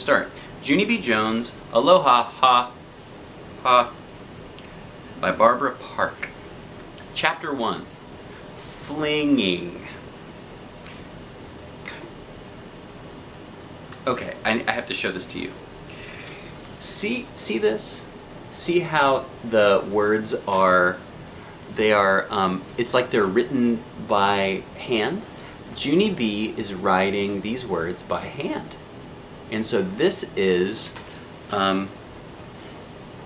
start. Junie B. Jones, Aloha-Ha-Ha by Barbara Park. Chapter 1, Flinging. Okay, I have to show this to you. See this? See how the words are, it's like they're written by hand? Junie B is writing these words by hand. And so this is,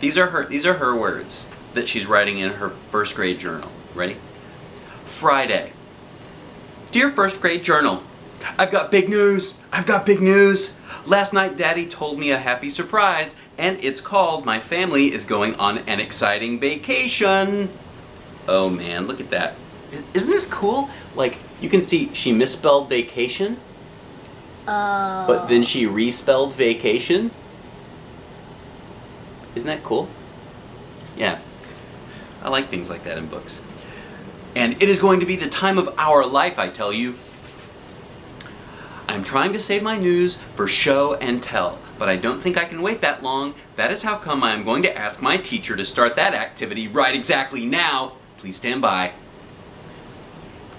these are her words that she's writing in her first grade journal. Ready? Friday. Dear first grade journal, I've got big news! I've got big news! Last night Daddy told me a happy surprise, and it's called My Family is Going on an Exciting Vacation. Oh man, look at that. Isn't this cool? Like, you can see she misspelled vacation, but then she respelled vacation. Isn't that cool? Yeah, I like things like that in books. And it is going to be the time of our life, I tell you. I'm trying to save my news for show and tell, but I don't think I can wait that long. That is how come I am going to ask my teacher to start that activity right exactly now. Please stand by.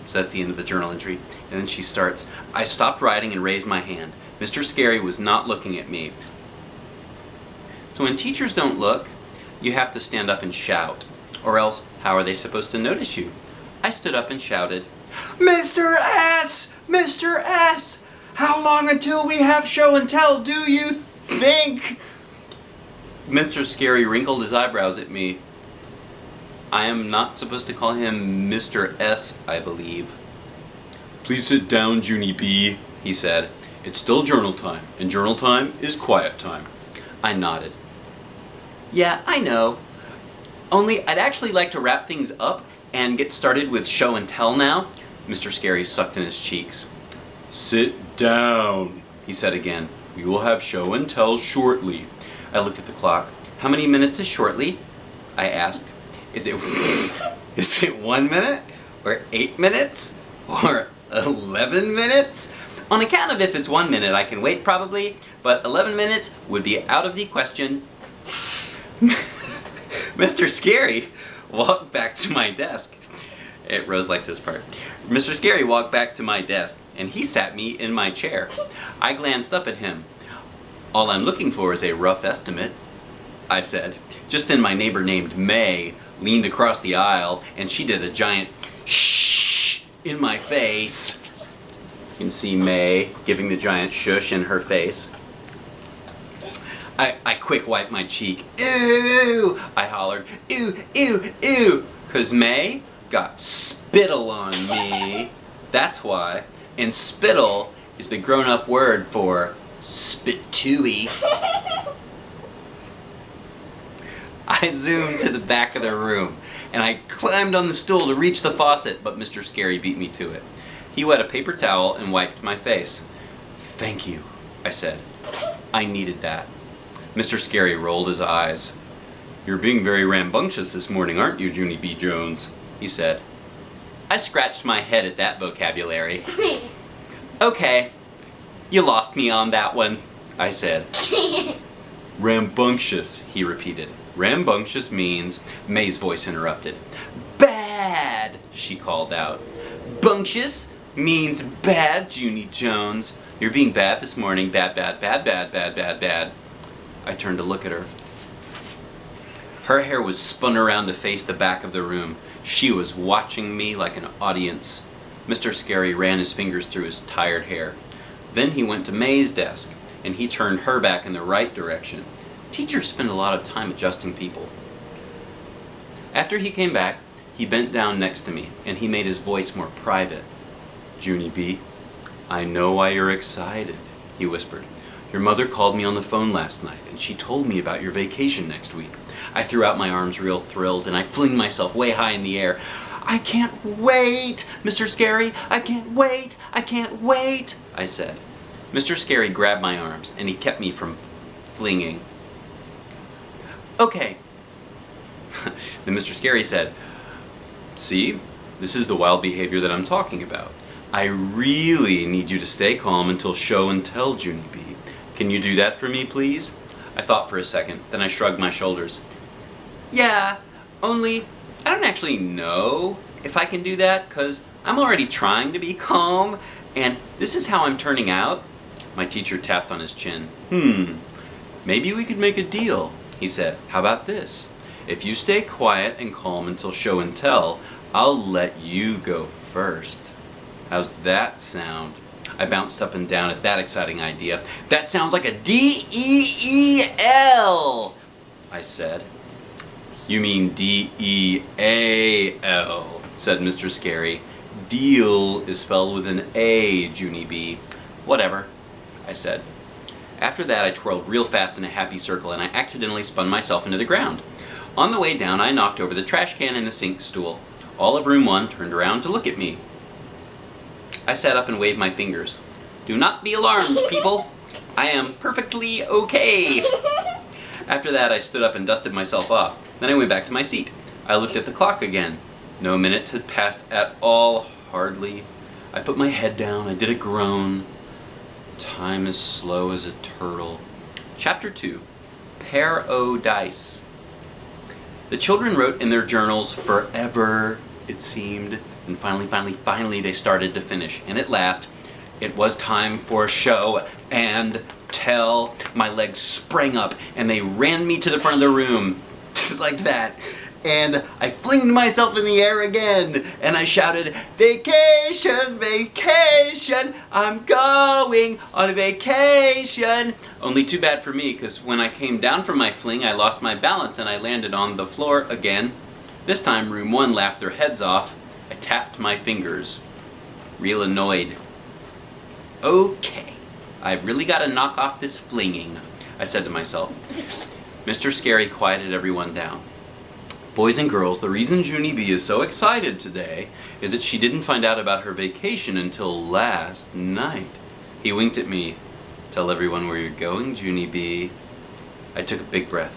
So that's the end of the journal entry. And then she starts, I stopped writing and raised my hand. Mr. Scary was not looking at me. So when teachers don't look, you have to stand up and shout. Or else, how are they supposed to notice you? I stood up and shouted, Mr. S! Mr. S! How long until we have show and tell, do you think? Mr. Scary wrinkled his eyebrows at me. I am not supposed to call him Mr. S, I believe. Please sit down, Junie B, he said. It's still journal time, and journal time is quiet time. I nodded. Yeah, I know. Only I'd actually like to wrap things up and get started with show and tell now. Mr. Scary sucked in his cheeks. Sit down, he said again. We will have show and tell shortly. I looked at the clock. How many minutes is shortly? I asked. Is it 1 minute? Or 8 minutes? Or 11 minutes? On account of if it's 1 minute, I can wait probably, but 11 minutes would be out of the question. Mr. Scary walked back to my desk. Rose likes this part. Mr. Scary walked back to my desk, and he sat me in my chair. I glanced up at him. All I'm looking for is a rough estimate, I said. Just then my neighbor named May leaned across the aisle, and she did a giant shh in my face. You can see May giving the giant shush in her face. I quick wiped my cheek. Ew! I hollered, ew, ew, ew, 'cause May got spittle on me. That's why. And spittle is the grown-up word for spit-tooey. I zoomed to the back of the room, and I climbed on the stool to reach the faucet, but Mr. Scary beat me to it. He wet a paper towel and wiped my face. Thank you, I said. I needed that. Mr. Scary rolled his eyes. You're being very rambunctious this morning, aren't you, Junie B. Jones? He said. I scratched my head at that vocabulary. Okay, you lost me on that one, I said. Rambunctious, he repeated. Rambunctious means, May's voice interrupted. Bad, she called out. Bunctious means bad, Junie Jones. You're being bad this morning. Bad, bad, bad, bad, bad, bad, bad. I turned to look at her. Her hair was spun around to face the back of the room. She was watching me like an audience. Mr. Scary ran his fingers through his tired hair. Then he went to May's desk, and he turned her back in the right direction. Teachers spend a lot of time adjusting people. After he came back, he bent down next to me, and he made his voice more private. Junie B, I know why you're excited, he whispered. Your mother called me on the phone last night, and she told me about your vacation next week. I threw out my arms real thrilled, and I flinged myself way high in the air. I can't wait, Mr. Scary, I can't wait, I can't wait, I said. Mr. Scary grabbed my arms, and he kept me from flinging. Okay. Then Mr. Scary said, see, this is the wild behavior that I'm talking about. I really need you to stay calm until show and tell, Junie B. Can you do that for me, please? I thought for a second, then I shrugged my shoulders. Yeah, only I don't actually know if I can do that, 'cause I'm already trying to be calm, and this is how I'm turning out. My teacher tapped on his chin. Maybe we could make a deal, he said. How about this? If you stay quiet and calm until show and tell, I'll let you go first. How's that sound? I bounced up and down at that exciting idea. That sounds like a D-E-E-L, I said. You mean D-E-A-L, said Mr. Scary. Deal is spelled with an A, Junie B. Whatever, I said. After that, I twirled real fast in a happy circle and I accidentally spun myself into the ground. On the way down, I knocked over the trash can and a sink stool. All of room 1 turned around to look at me. I sat up and waved my fingers. Do not be alarmed, people. I am perfectly okay. After that, I stood up and dusted myself off. Then I went back to my seat. I looked at the clock again. No minutes had passed at all, hardly. I put my head down, I did a groan. Time is slow as a turtle. Chapter 2, Paradise. The children wrote in their journals forever, it seemed, and finally they started to finish. And at last, it was time for show and tell. My legs sprang up and they ran me to the front of the room, just like that. And I flinged myself in the air again, and I shouted, vacation, vacation, I'm going on a vacation. Only too bad for me, because when I came down from my fling, I lost my balance and I landed on the floor again. This time, room 1 laughed their heads off. I tapped my fingers, real annoyed. Okay, I've really got to knock off this flinging, I said to myself. Mr. Scary quieted everyone down. Boys and girls, the reason Junie B is so excited today is that she didn't find out about her vacation until last night. He winked at me. Tell everyone where you're going, Junie B. I took a big breath.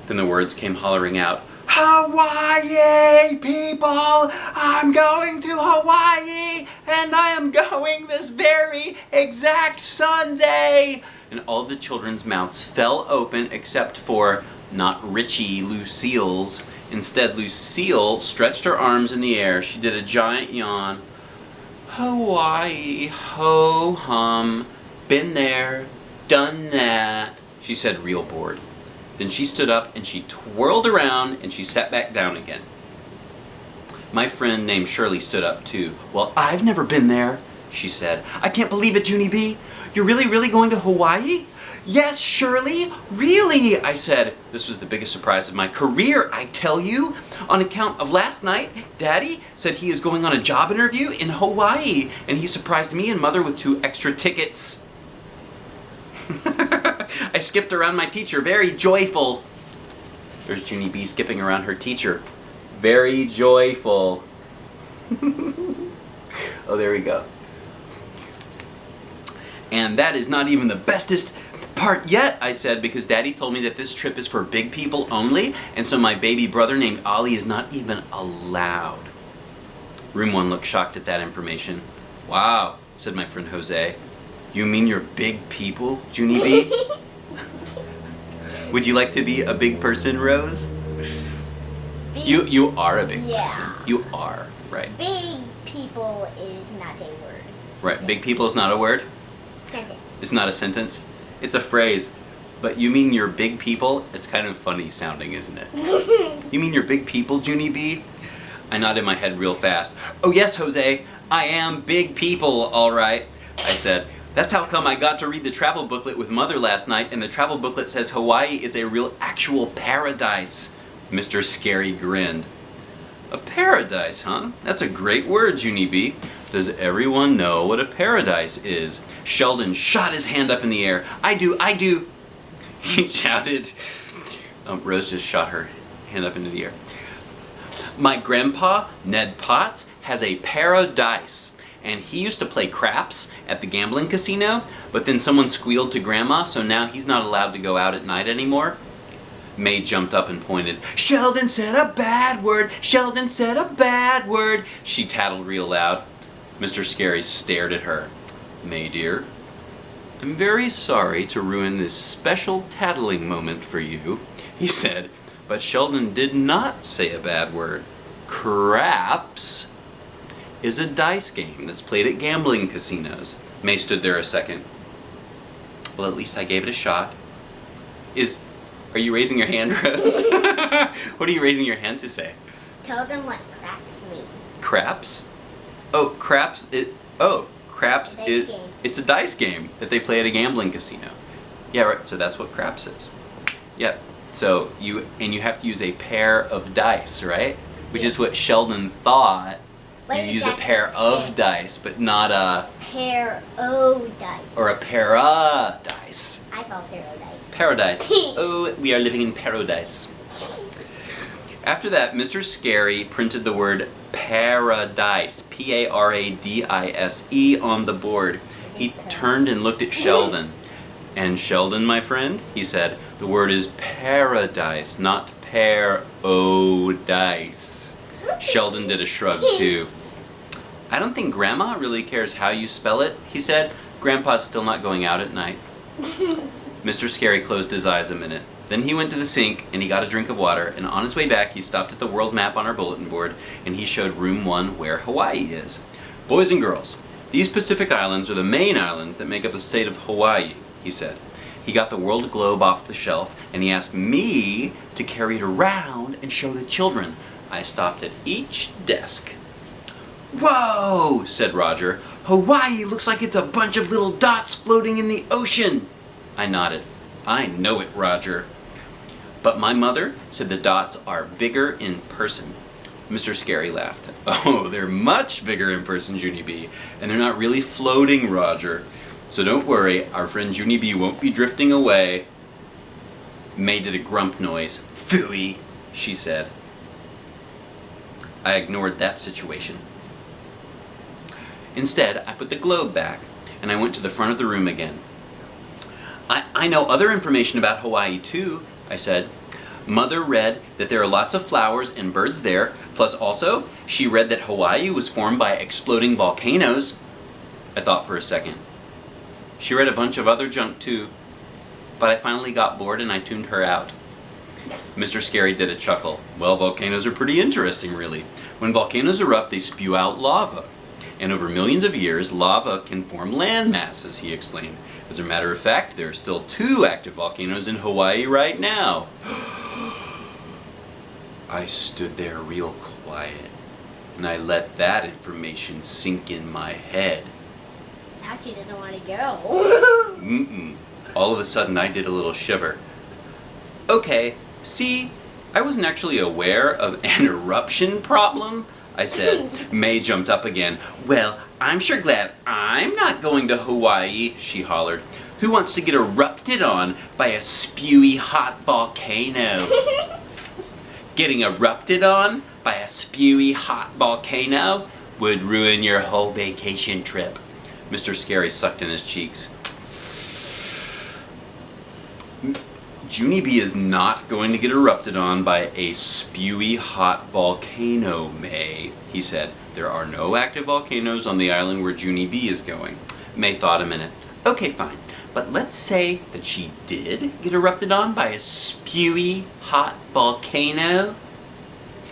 Then the words came hollering out. Hawaii, people! I'm going to Hawaii, and I am going this very exact Sunday! And all the children's mouths fell open except for not Richie, Lucille's. Instead, Lucille stretched her arms in the air. She did a giant yawn. Hawaii, ho-hum, been there, done that, she said, real bored. Then she stood up and she twirled around and she sat back down again. My friend named Shirley stood up too. Well, I've never been there, she said. I can't believe it, Junie B. You're really going to Hawaii? Yes, Shirley, really, I said. This was the biggest surprise of my career, I tell you. On account of last night, Daddy said he is going on a job interview in Hawaii, and he surprised me and Mother with 2 extra tickets. I skipped around my teacher, very joyful. There's Junie B skipping around her teacher. Very joyful. Oh, there we go. And that is not even the bestest part yet, I said, because Daddy told me that this trip is for big people only, and so my baby brother named Ollie is not even allowed. Room 1 looked shocked at that information. Wow, said my friend Jose. You mean you're big people, Junie B? Would you like to be a big person, Rose? You are a big person. You are, right. Big people is not a word. Right, big people is not a word? Sentence. It's not a sentence? It's a phrase. But you mean you're big people? It's kind of funny sounding, isn't it? You mean you're big people, Junie B? I nodded my head real fast. Oh yes, Jose, I am big people, all right, I said. That's how come I got to read the travel booklet with Mother last night, and the travel booklet says Hawaii is a real actual paradise. Mr. Scary grinned. A paradise, huh? That's a great word, Junie B. Does everyone know what a paradise is? Sheldon shot his hand up in the air. I do, he shouted. Rose just shot her hand up into the air. My grandpa, Ned Potts, has a paradise. And he used to play craps at the gambling casino, but then someone squealed to Grandma, so now he's not allowed to go out at night anymore. May jumped up and pointed. Sheldon said a bad word! Sheldon said a bad word! She tattled real loud. Mr. Scary stared at her. May dear, I'm very sorry to ruin this special tattling moment for you, he said, but Sheldon did not say a bad word. Craps is a dice game that's played at gambling casinos. May stood there a second. Well, at least I gave it a shot. Are you raising your hand, Rose? What are you raising your hand to say? Tell them what craps mean. Craps? Oh, craps. Craps is. It's a dice game that they play at a gambling casino. Yeah, right. So that's what craps is. Yep. So you have to use a pair of dice, right? Which is what Sheldon thought. You use a pair of dice, but not a pair o dice. Or a pair of dice. I call paradise. Paradise. Oh, we are living in paradise. After that, Mr. Scary printed the word paradise, Paradise, on the board. He turned and looked at Sheldon. And Sheldon, my friend, he said, the word is paradise, not paradise. Sheldon did a shrug too. I don't think Grandma really cares how you spell it, he said. Grandpa's still not going out at night. Mr. Scary closed his eyes a minute. Then he went to the sink and he got a drink of water, and on his way back he stopped at the world map on our bulletin board and he showed room 1 where Hawaii is. Boys and girls, these Pacific Islands are the main islands that make up the state of Hawaii, he said. He got the world globe off the shelf and he asked me to carry it around and show the children. I stopped at each desk. Whoa, said Roger. Hawaii looks like it's a bunch of little dots floating in the ocean. I nodded. I know it, Roger. But my mother said the dots are bigger in person. Mr. Scary laughed. Oh, they're much bigger in person, Junie B. And they're not really floating, Roger. So don't worry, our friend Junie B won't be drifting away. May did a grump noise. Phooey, she said. I ignored that situation. Instead, I put the globe back and I went to the front of the room again. I know other information about Hawaii too, I said. Mother read that there are lots of flowers and birds there, plus also she read that Hawaii was formed by exploding volcanoes. I thought for a second. She read a bunch of other junk too, but I finally got bored and I tuned her out. Mr. Scary did a chuckle. Well, volcanoes are pretty interesting, really. When volcanoes erupt, they spew out lava. And over millions of years, lava can form land masses, he explained. As a matter of fact, there are still 2 active volcanoes in Hawaii right now. I stood there real quiet, and I let that information sink in my head. Now she doesn't want to go. All of a sudden, I did a little shiver. Okay, see, I wasn't actually aware of an eruption problem, I said. May jumped up again. Well, I'm sure glad I'm not going to Hawaii, she hollered. Who wants to get erupted on by a spewy hot volcano? Getting erupted on by a spewy hot volcano would ruin your whole vacation trip. Mr. Scary sucked in his cheeks. Junie B is not going to get erupted on by a spewy hot volcano, May, he said. There are no active volcanoes on the island where Junie B is going. May thought a minute. Okay, fine. But let's say that she did get erupted on by a spewy hot volcano.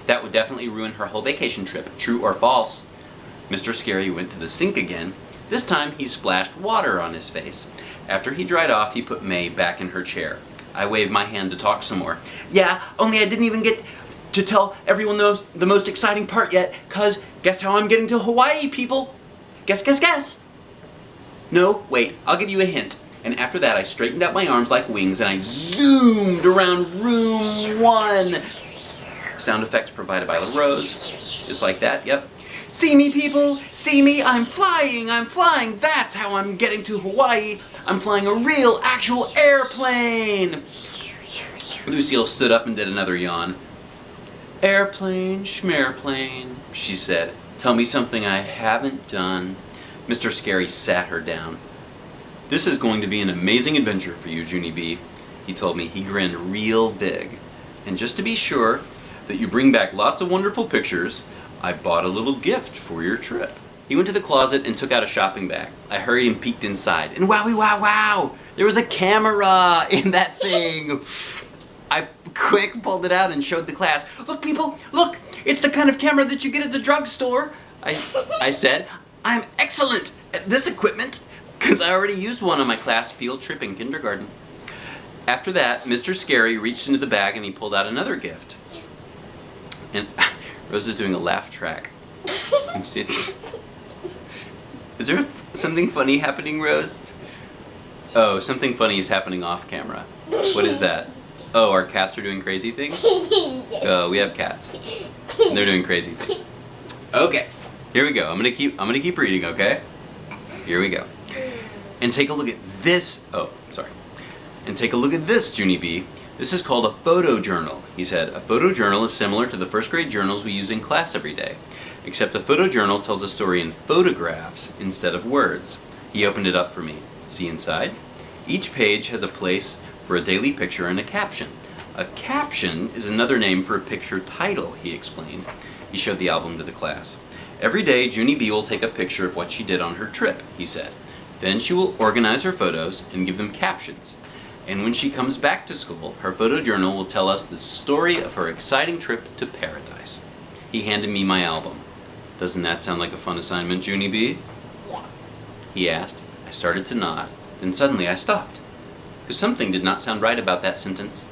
That would definitely ruin her whole vacation trip. True or false? Mr. Scary went to the sink again. This time he splashed water on his face. After he dried off, he put May back in her chair. I waved my hand to talk some more. Yeah, only I didn't even get to tell everyone the most exciting part yet, 'cause guess how I'm getting to Hawaii, people? Guess, guess, guess. No, wait, I'll give you a hint. And after that, I straightened out my arms like wings and I zoomed around room 1. Sound effects provided by LaRose. Just like that, yep. See me, people? See me? I'm flying! That's how I'm getting to Hawaii! I'm flying a real, actual airplane! Lucille stood up and did another yawn. Airplane, schmairplane, she said. Tell me something I haven't done. Mr. Scary sat her down. This is going to be an amazing adventure for you, Junie B. He told me. He grinned real big. And just to be sure that you bring back lots of wonderful pictures, I bought a little gift for your trip. He went to the closet and took out a shopping bag. I hurried and peeked inside. And wowie wow wow! There was a camera in that thing! I quick pulled it out and showed the class. Look people, look! It's the kind of camera that you get at the drugstore! I said, I'm excellent at this equipment! Because I already used one on my class field trip in kindergarten. After that, Mr. Scary reached into the bag and he pulled out another gift. And Rose is doing a laugh track. You see this? Is there something funny happening, Rose? Oh, something funny is happening off camera. What is that? Oh, our cats are doing crazy things? Oh, we have cats. And they're doing crazy things. Okay, here we go. I'm gonna keep reading, okay? Here we go. And take a look at this. Oh, sorry. And take a look at this, Junie B. This is called a photojournal. He said, a photojournal is similar to the first grade journals we use in class every day, except a photojournal tells a story in photographs instead of words. He opened it up for me. See inside? Each page has a place for a daily picture and a caption. A caption is another name for a picture title, he explained. He showed the album to the class. Every day, Junie B will take a picture of what she did on her trip, he said. Then she will organize her photos and give them captions. And when she comes back to school, her photojournal will tell us the story of her exciting trip to paradise. He handed me my album. Doesn't that sound like a fun assignment, Junie B? Yes. He asked. I started to nod. Then suddenly I stopped, because something did not sound right about that sentence.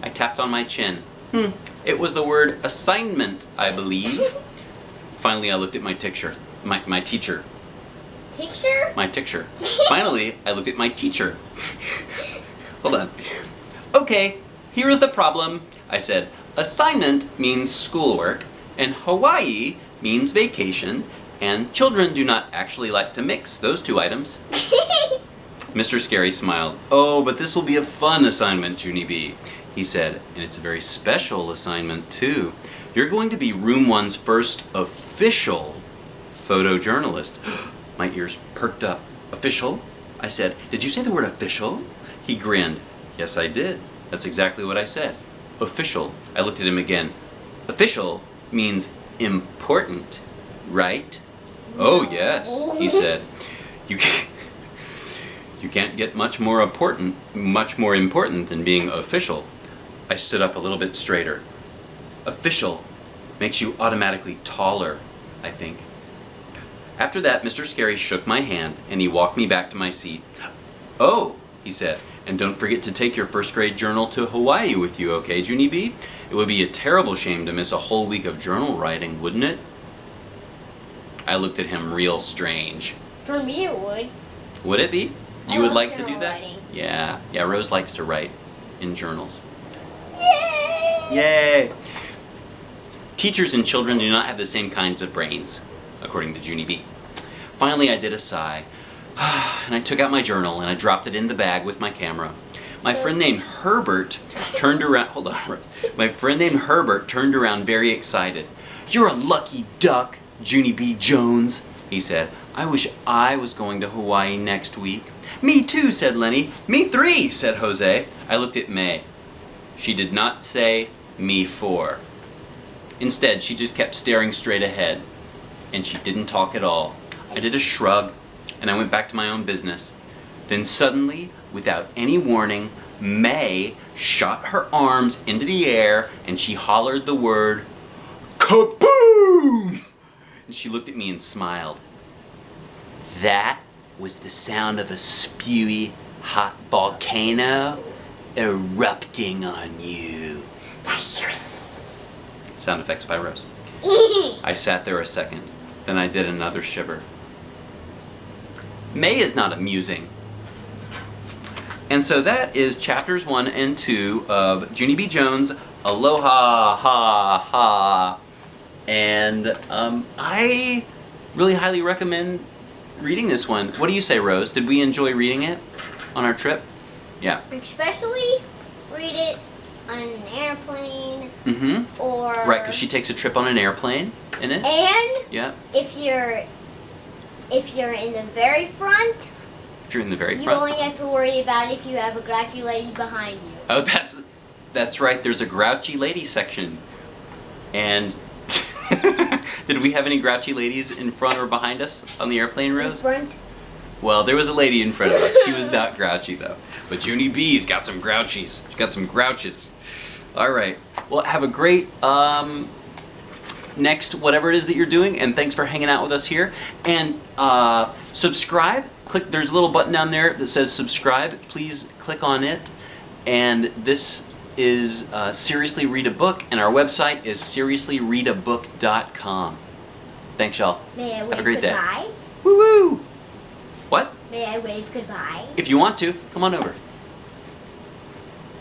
I tapped on my chin. It was the word assignment, I believe. Finally, I looked at my teacher. My teacher. Picture? My teacher. Finally, I looked at my teacher. Hold on. Okay, here is the problem, I said. Assignment means schoolwork, and Hawaii means vacation, and children do not actually like to mix those two items. Mr. Scary smiled. Oh, but this will be a fun assignment, Junie B, he said, and it's a very special assignment, too. You're going to be Room 1's first official photojournalist. My ears perked up. Official? I said, did you say the word official? He grinned. Yes, I did. That's exactly what I said. Official. I looked at him again. Official means important, right? Oh, yes, he said. You can't get much more important than being official. I stood up a little bit straighter. Official makes you automatically taller, I think. After that, Mr. Scary shook my hand and he walked me back to my seat. Oh, he said, and don't forget to take your first grade journal to Hawaii with you, okay, Junie B? It would be a terrible shame to miss a whole week of journal writing, wouldn't it? I looked at him real strange. For me it would. Would it be? I You would love like to do journal that? writing. Yeah, Rose likes to write in journals. Yay! Yay! Teachers and children do not have the same kinds of brains, according to Junie B. Finally, I did a sigh, and I took out my journal and I dropped it in the bag with my camera. My friend named Herbert turned around. Hold on, Rose. My friend named Herbert turned around very excited. You're a lucky duck, Junie B. Jones, he said. I wish I was going to Hawaii next week. Me too, said Lenny. Me three, said Jose. I looked at May. She did not say me four. Instead, she just kept staring straight ahead, and she didn't talk at all. I did a shrug, and I went back to my own business. Then suddenly, without any warning, May shot her arms into the air, and she hollered the word, kaboom! And she looked at me and smiled. That was the sound of a spewy, hot volcano erupting on you. Sound effects by Rose. I sat there a second, then I did another shiver. May is not amusing. And so that is chapters 1 and 2 of Junie B. Jones' Aloha-Ha-Ha. And I really highly recommend reading this one. What do you say, Rose? Did we enjoy reading it on our trip? Yeah. Especially read it on an airplane. Mm-hmm. Or right, because she takes a trip on an airplane in it. And yeah. If you're in the very front, if you're in the very you front, only have to worry about if you have a grouchy lady behind you. Oh, that's right. There's a grouchy lady section, and Did we have any grouchy ladies in front or behind us on the airplane, In Rose? front. Well, there was a lady in front of us. She was not grouchy though. But Junie B's got some grouchies. She's got some grouches. All right. Well, have a great next whatever it is that you're doing, and thanks for hanging out with us here. And subscribe. Click. There's a little button down there that says subscribe. Please click on it. And this is Seriously Read a Book, and our website is seriouslyreadabook.com. Thanks, y'all. May I wave Have a great goodbye? day. Woo woo. What? May I wave goodbye? If you want to, come on over.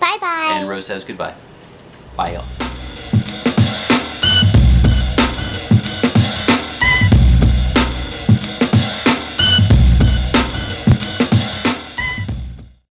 Bye bye. And Rose says goodbye. Bye, y'all.